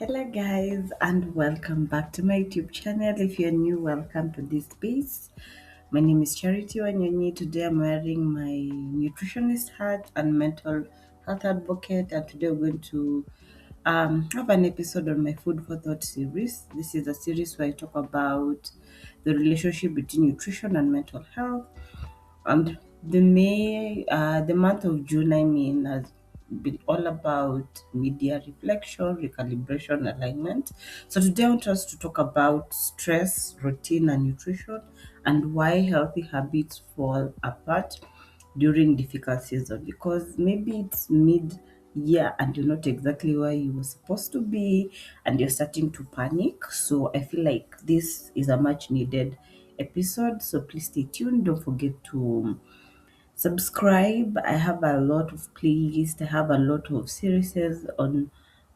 Hello, guys, and welcome back to my YouTube channel. If you're new, welcome to this space. My name is Charity Wanyonyi. Today, I'm wearing my nutritionist hat and mental health advocate, and today, we're going to have an episode on my Food for Thought series. This is a series where I talk about the relationship between nutrition and mental health. And the month of June, has been all about media reflection, recalibration, alignment. So today I want us to talk about stress, routine, and nutrition, and why healthy habits fall apart during difficult season. Because maybe it's mid year and you're not exactly where you were supposed to be, and you're starting to panic. So I feel like this is a much needed episode. So please stay tuned. Don't forget to subscribe. I have a lot of playlists. I have a lot of series on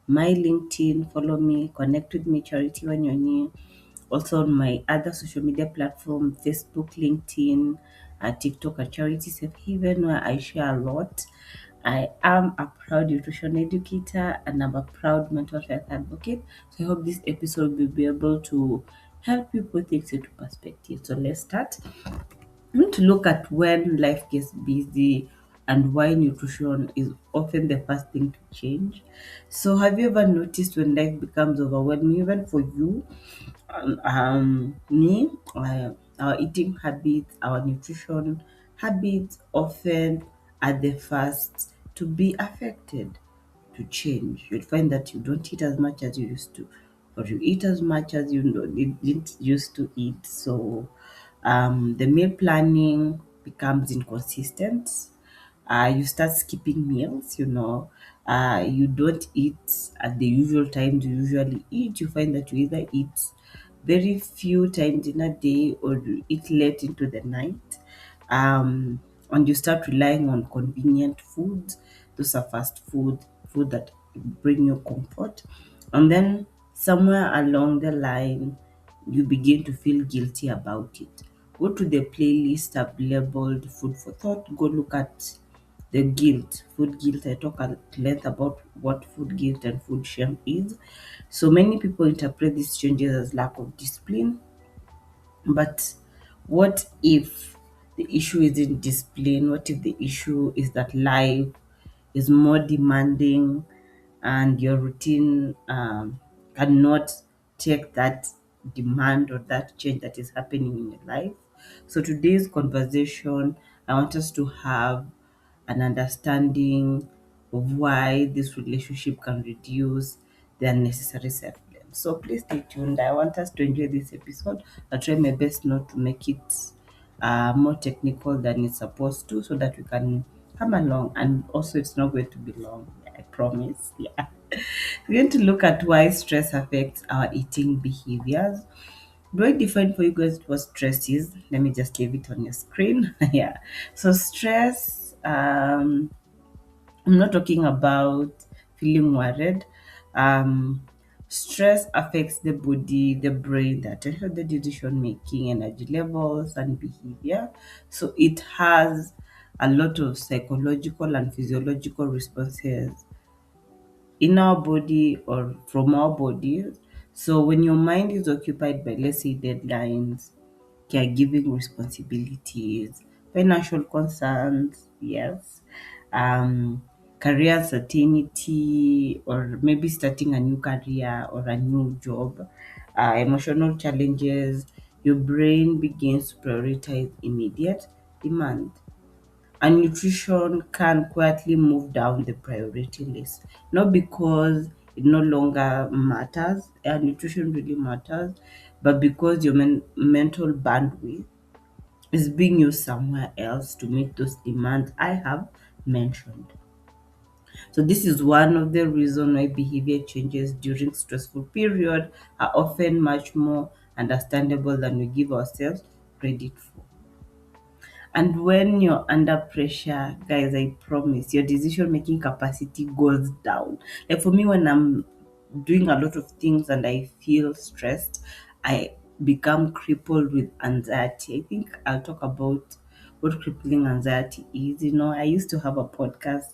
my LinkedIn. Follow me, connect with me, Charity Wanyonyi. Also on my other social media platform, Facebook, LinkedIn, TikTok at Charity Safe Haven, where I share a lot. I am a proud nutrition educator and I'm a proud mental health advocate. So I hope this episode will be able to help you put things into perspective. So let's start. We need to look at when life gets busy and why nutrition is often the first thing to change. So, have you ever noticed when life becomes overwhelming, even for you? Our eating habits, our nutrition habits often are the first to be affected, to change. You'll find that you don't eat as much as you used to, or you eat as much as didn't used to eat. So the meal planning becomes inconsistent. You start skipping meals, you don't eat at the usual times you usually eat. You find that you either eat very few times in a day or you eat late into the night. And you start relying on convenient foods. Those are fast food that bring you comfort. And then somewhere along the line, you begin to feel guilty about it. Go to the playlist I've labeled Food for Thought. Go look at the guilt, food guilt. I talk at length about what food guilt and food shame is. So many people interpret these changes as lack of discipline, but what if the issue isn't discipline? What if the issue is that life is more demanding and your routine cannot take that demand or that change that is happening in your life? So, today's conversation, I want us to have an understanding of why this relationship can reduce the unnecessary self blame. So please stay tuned. I want us to enjoy this episode. I'll try my best not to make it more technical than it's supposed to so that we can come along. And also, it's not going to be long, I promise. Yeah. We're going to look at why stress affects our eating behaviors. Do I define for you guys what stress is? Let me just leave it on your screen. Yeah. So stress, I'm not talking about feeling worried. Um, Stress affects the body, the brain, the attention, the decision making, energy levels, and behavior. So it has a lot of psychological and physiological responses in our body or from our bodies. So when your mind is occupied by, let's say, deadlines, caregiving responsibilities, financial concerns, yes, career uncertainty, or maybe starting a new career or a new job, emotional challenges, your brain begins to prioritize immediate demand, and nutrition can quietly move down the priority list. Not because it no longer matters, and nutrition really matters, but because your mental bandwidth is being used somewhere else to meet those demands I have mentioned. So this is one of the reasons why behavior changes during stressful period are often much more understandable than we give ourselves credit for. And when you're under pressure, guys, I promise your decision making capacity goes down. Like for me, when I'm doing a lot of things and I feel stressed, I become crippled with anxiety. I think I'll talk about what crippling anxiety is. I used to have a podcast.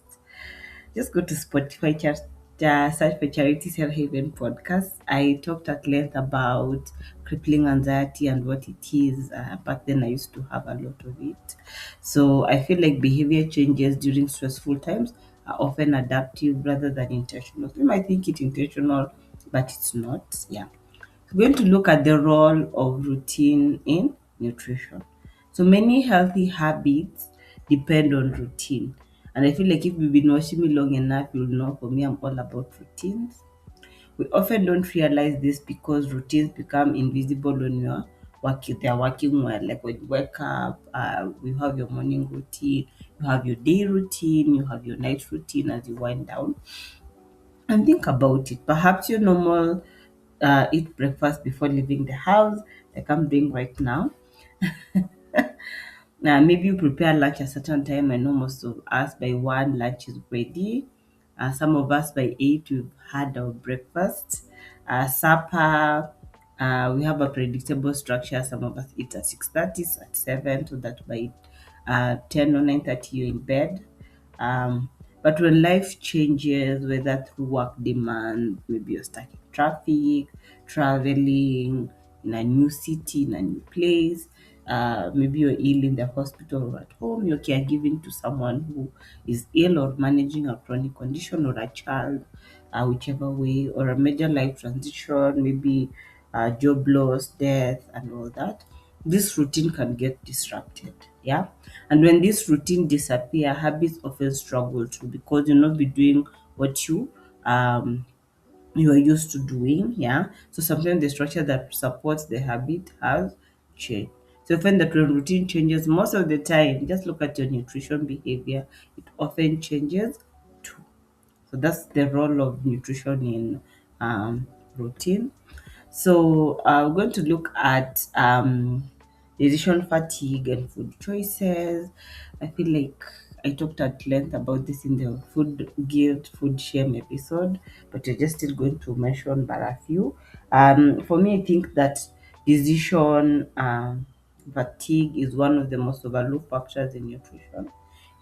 Just go to Spotify, Search for Charity Self Haven podcast. I talked at length about crippling anxiety and what it is. Back then, I used to have a lot of it. So I feel like behavior changes during stressful times are often adaptive rather than intentional. You might think it intentional, but it's not. Yeah. We're going to look at the role of routine in nutrition. So many healthy habits depend on routine. And I feel like if you've been watching me long enough, you'll know for me, I'm all about routines. We often don't realize this because routines become invisible when you're working, they're working well. Like when you wake up, you have your morning routine, you have your day routine, you have your night routine as you wind down. And think about it. Perhaps your normal eat breakfast before leaving the house, like I'm doing right now. Maybe you prepare lunch at a certain time. I know most of us by one lunch is ready. Some of us by eight we've had our breakfast. Supper, we have a predictable structure. Some of us eat at 6:30, at 7, so that by 10 or 9:30 you're in bed. Um, but when life changes, whether through work demands, maybe you're stuck in traffic, traveling in a new city, in a new place, maybe you're ill in the hospital or at home, you're caregiving to someone who is ill or managing a chronic condition or a child, whichever way, or a major life transition, maybe job loss, death, and all that. This routine can get disrupted. Yeah. And when this routine disappear, habits often struggle too because you'll not be doing what um you are used to doing. Yeah. So sometimes the structure that supports the habit has changed. So when the routine changes, most of the time, just look at your nutrition behavior, it often changes too. So that's the role of nutrition in routine. So we're going to look at decision fatigue and food choices. I feel like I talked at length about this in the food guilt, food shame episode, but we're just still going to mention but a few. For me, I think that decision fatigue is one of the most overlooked factors in nutrition.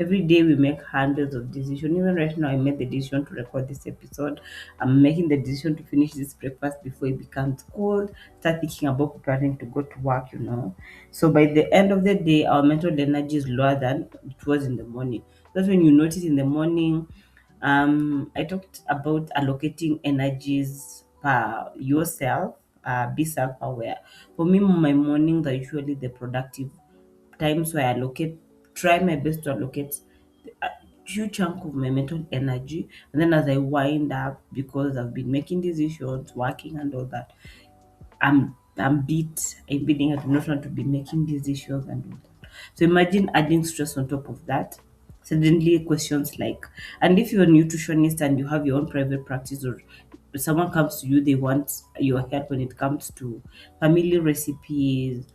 Every day we make hundreds of decisions. Even right now, I made the decision to record this episode. I'm making the decision to finish this breakfast before it becomes cold. Start thinking about preparing to go to work. So by the end of the day, our mental energy is lower than it was in the morning. That's when you notice in the morning. I talked about allocating energies per yourself. Be self-aware. For me, my mornings are usually the productive times where I try my best to allocate a huge chunk of my mental energy. And then as I wind up, because I've been making decisions, working and all that, I'm beat. I'm beating. I do not want to be making decisions and all that. So imagine adding stress on top of that. Suddenly questions like, and if you're a nutritionist and you have your own private practice, or someone comes to you, they want your help when it comes to family recipes,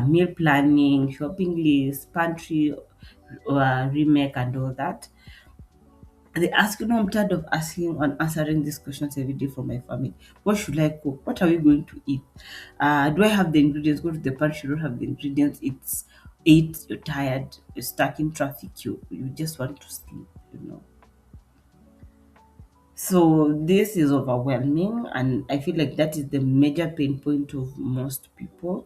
meal planning, shopping lists, pantry remake and all that. And they ask, I'm tired of asking and answering these questions every day for my family. What should I cook? What are we going to eat? Do I have the ingredients? Go to the pantry, you don't have the ingredients. It's 8, you're tired, you're stuck in traffic, you just want to sleep. So this is overwhelming, and I feel like that is the major pain point of most people.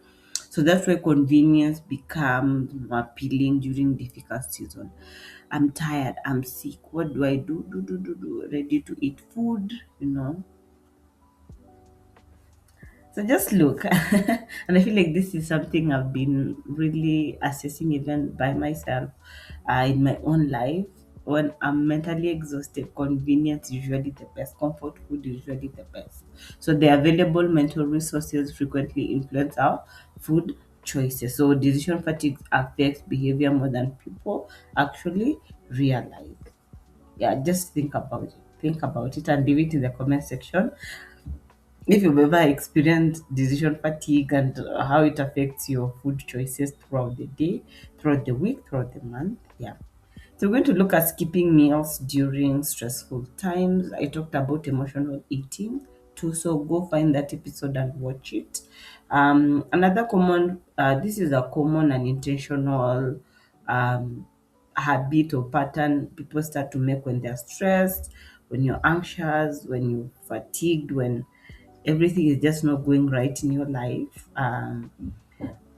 So that's why convenience becomes more appealing during difficult season. I'm tired, I'm sick. What do I do? Do. Ready to eat food. So just look, and I feel like this is something I've been really assessing even by myself in my own life. When I'm mentally exhausted, convenience is usually the best. Comfort food is usually the best. So the available mental resources frequently influence our food choices. So decision fatigue affects behavior more than people actually realize. Yeah, just think about it. Think about it and leave it in the comment section if you've ever experienced decision fatigue and how it affects your food choices throughout the day, throughout the week, throughout the month. Yeah. So we're going to look at skipping meals during stressful times. I talked about emotional eating too, so go find that episode and watch it. Another this is a common and intentional um, habit or pattern people start to make when they're stressed. when you're anxious, when you're fatigued, when everything is just not going right in your life.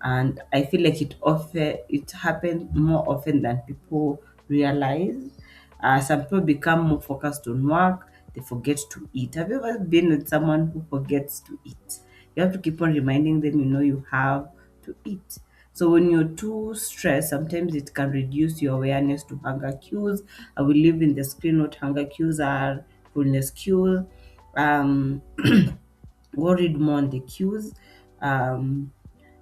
And I feel like it happens more often than people realize. Some people become more focused on work, they forget to eat. Have you ever been with someone who forgets to eat? You have to keep on reminding them, you have to eat. So when you're too stressed, sometimes it can reduce your awareness to hunger cues. I will leave in the screen what hunger cues are, fullness cues, um, worried more on the cues. Um,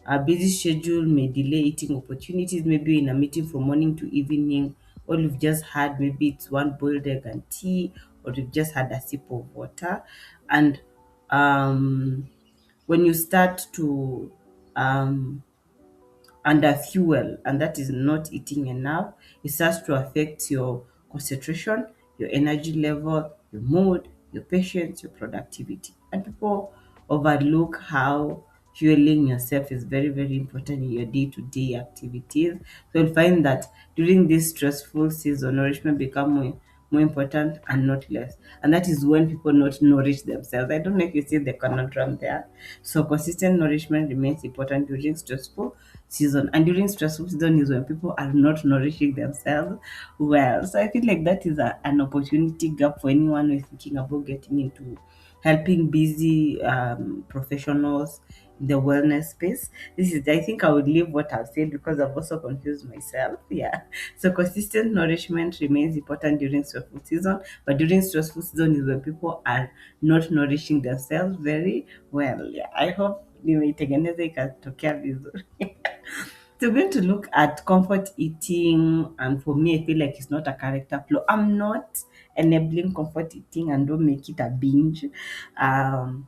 a busy schedule may delay eating opportunities, maybe in a meeting from morning to evening. All you've just had, maybe it's one boiled egg and tea, or you've just had a sip of water. And um, when you start to um, under fuel, and that is not eating enough, it starts to affect your concentration, your energy level, your mood, your patience, your productivity. And people overlook how fueling yourself is very, very important in your day-to-day activities. So you'll find that during this stressful season, nourishment become more important and not less. And that is when people not nourish themselves. I don't know if you see the conundrum there. So consistent nourishment remains important during stressful season. And during stressful season is when people are not nourishing themselves well. So I feel like that is an opportunity gap for anyone who is thinking about getting into helping busy professionals in the wellness space. This is, I think I would leave what I've said because I've also confused myself. Yeah. So consistent nourishment remains important during stressful season, but during stressful season is when people are not nourishing themselves very well. Yeah. I hope nimeitengeneza ikatokea vizuri. So we're going to look at comfort eating, and for me, I feel like it's not a character flaw. I'm not enabling comfort eating and don't make it a binge. Um,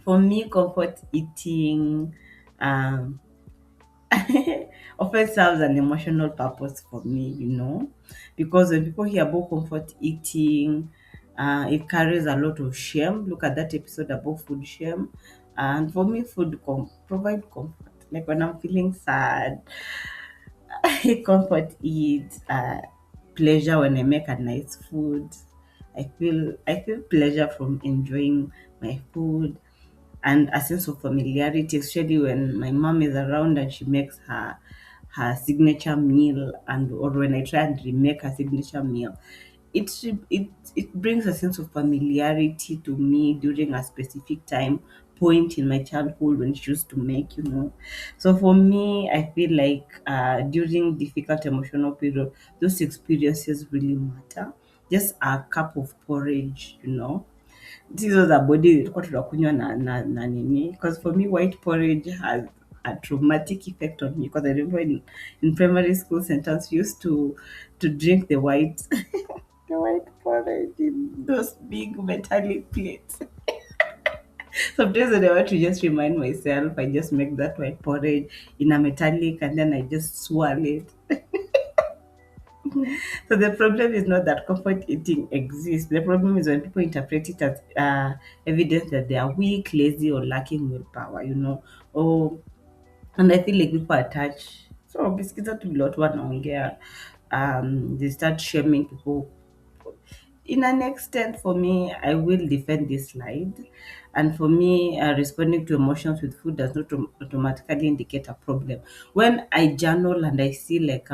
for me, comfort eating um, often serves an emotional purpose for me, because when people hear about comfort eating, it carries a lot of shame. Look at that episode about food shame. And for me, food provide comfort. Like when I'm feeling sad, I comfort eat, pleasure when I make a nice food. I feel pleasure from enjoying my food, and a sense of familiarity, especially when my mom is around and she makes her signature meal, and or when I try and remake her signature meal. It brings a sense of familiarity to me during a specific time point in my childhood when she used to make. So for me, I feel like during difficult emotional period, those experiences really matter. Just a cup of porridge. Hizo za body tulikuwa tunakunywa na nini, because for me white porridge has a traumatic effect on me, because I remember in primary school sentence we used to drink the white the white porridge in those big metallic plates. Sometimes when I want to just remind myself, I just make that white porridge in a metallic and then I just swirl it. So the problem is not that comfort eating exists. The problem is when people interpret it as evidence that they are weak, lazy, or lacking willpower. Oh, and I feel like people attach. So ukisikiza tu vile watu wanaongea, they start shaming people. In an extent, for me, I will defend this slide. And for me, responding to emotions with food does not automatically indicate a problem. When I journal and I see like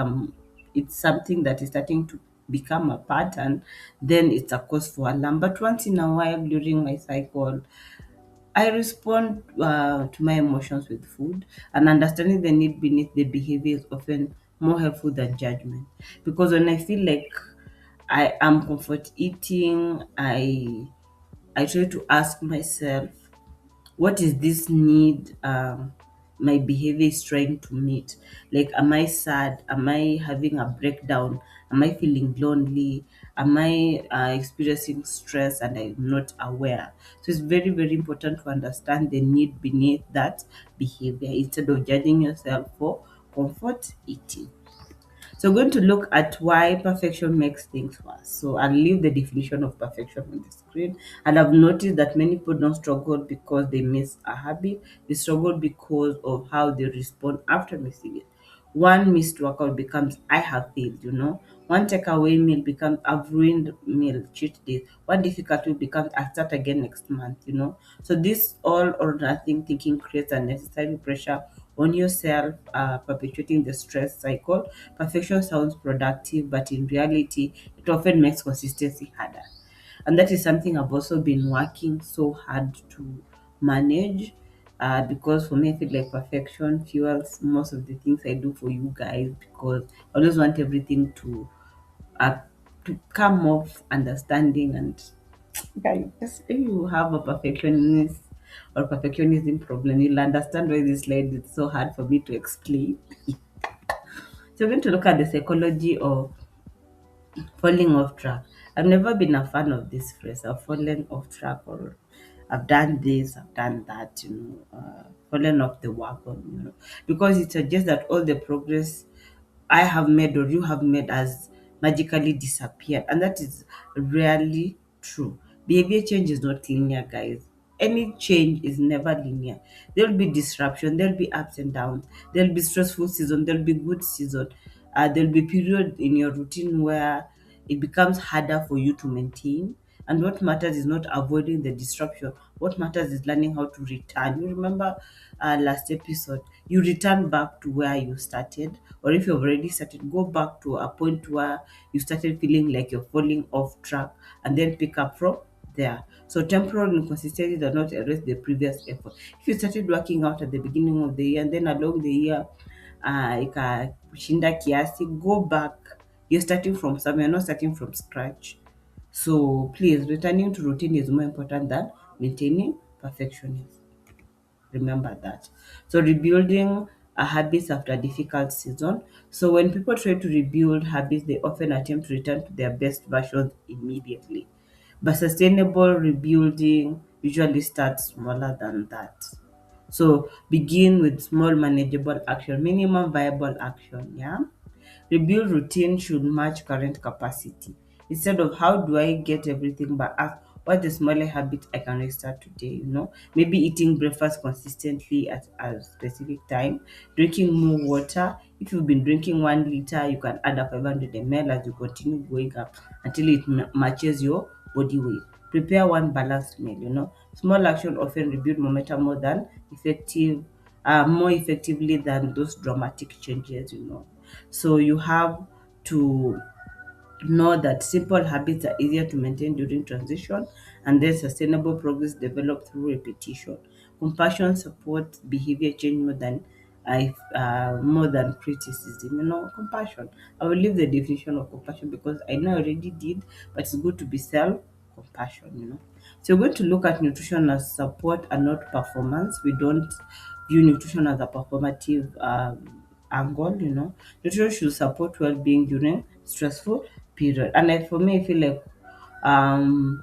it's something that is starting to become a pattern, then it's a cause for alarm. But once in a while during my cycle, I respond to my emotions with food, and understanding the need beneath the behavior is often more helpful than judgment. Because when I feel like I am comfort eating, I try to ask myself, what is this need my behavior is trying to meet? Like, am I sad? Am I having a breakdown? Am I feeling lonely? Am I experiencing stress and I'm not aware? So it's very, very important to understand the need beneath that behavior instead of judging yourself for comfort eating. So we're going to look at why perfection makes things worse. So I'll leave the definition of perfection on the screen. And I've noticed that many people don't struggle because they miss a habit. They struggle because of how they respond after missing it. One missed workout becomes I have failed. One takeaway meal becomes a ruined meal, cheat day. One difficult week becomes I start again next month, you know. So this all or nothing thinking creates unnecessary pressure on yourself, perpetuating the stress cycle. Perfection sounds productive, but in reality, it often makes consistency harder. And that is something I've also been working so hard to manage. Because for me, I feel like perfection fuels most of the things I do for you guys because I always want everything uh, to come off understanding and guys, if you have a perfectionist or perfectionism problem, you'll understand why this slide is so hard for me to explain. So we're going to look at the psychology of falling off track. I've never been a fan of this phrase. I've fallen off track, or I've done this, I've done that, fallen off the wagon, because it suggests that all the progress I have made or you have made has magically disappeared. And that is rarely true. Behavior change is not linear, guys. Any change is never linear. There'll be disruption, there'll be ups and downs, there'll be stressful season, there'll be good season. There'll be period in your routine where it becomes harder for you to maintain. And what matters is not avoiding the disruption. What matters is learning how to return. You remember last episode, you return back to where you started, or if you've already started, go back to a point where you started feeling like you're falling off track and then pick up from there. So temporal inconsistency does not erase the previous effort. If you started working out at the beginning of the year and then along the year ikashinda kiasi, go back. You're starting from somewhere, you're not starting from scratch. So please, returning to routine is more important than maintaining perfectionism. Remember that. So rebuilding a habits after a difficult season. So when people try to rebuild habits, they often attempt to return to their best versions immediately. But sustainable rebuilding usually starts smaller than that. So begin with small manageable action, minimum viable action, yeah. Rebuild routine should match current capacity. Instead of how do I get everything, but ask what the smaller habit I can restart today, Maybe eating breakfast consistently at a specific time, drinking more water. If you've been drinking 1 liter, you can add up 500 ml as you continue going up until it matches your body weight. Prepare one balanced meal. Small action often rebuild momentum more effectively than those dramatic changes. So you have to know that simple habits are easier to maintain during transition, and then sustainable progress developed through repetition. Compassion supports behavior change more than criticism. Compassion. I will leave the definition of compassion because I know I already did, but it's good to be self compassion. So we're going to look at nutrition as support and not performance. We don't view nutrition as a performative angle. Nutrition should support well-being during stressful period. And for me, I feel like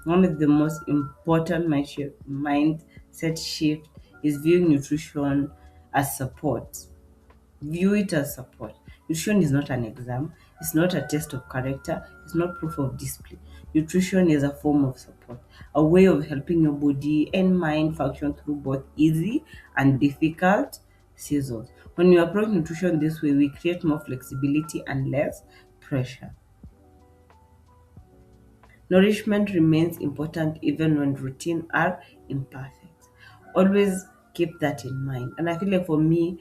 one of the most important mindset shift is viewing nutrition as support. View it as support. Nutrition is not an exam, it's not a test of character, it's not proof of discipline. Nutrition is a form of support, a way of helping your body and mind function through both easy and difficult seasons. When we approach nutrition this way, we create more flexibility and less pressure. Nourishment remains important even when routine are imperfect. Always keep that in mind. And I feel like for me,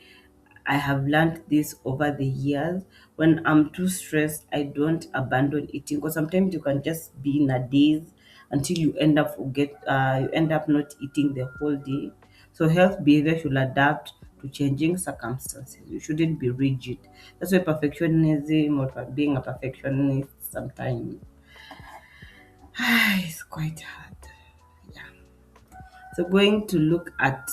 I have learned this over the years. When I'm too stressed, I don't abandon eating because sometimes you can just be in a daze until you end up not eating the whole day. So health behavior should adapt to changing circumstances. You shouldn't be rigid. That's why perfectionism or being a perfectionist sometimes it's quite hard. Yeah. So going to look at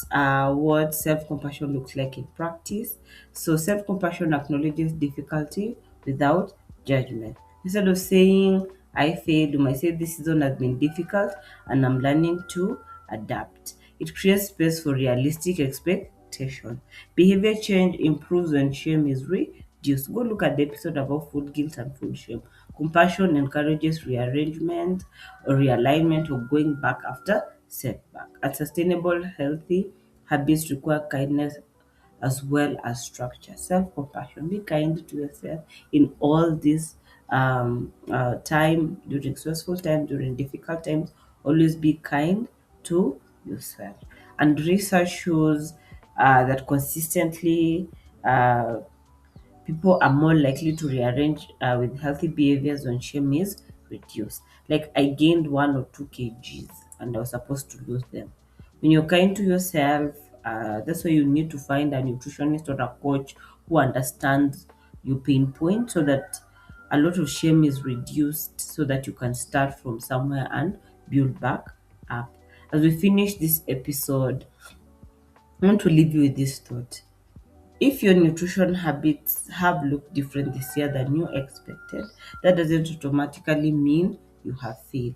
what self-compassion looks like in practice. So self-compassion acknowledges difficulty without judgment. Instead of saying I failed, you might say this season has been difficult and I'm learning to adapt. It creates space for realistic expectation. Behavior change improves when shame is reduced. Go look at the episode about food guilt and food shame. Compassion encourages rearrangement or realignment or going back after setback. And sustainable, healthy habits require kindness as well as structure. Self compassion. Be kind to yourself in all these time, during stressful times, during difficult times. Always be kind to yourself. And research shows that consistently people are more likely to rearrange with healthy behaviors when shame is reduced. Like I gained 1 or 2 kgs and I was supposed to lose them. When you're kind to yourself, that's why you need to find a nutritionist or a coach who understands your pain point so that a lot of shame is reduced so that you can start from somewhere and build back up. As we finish this episode, I want to leave you with this thought. If your nutrition habits have looked different this year than you expected, that doesn't automatically mean you have failed.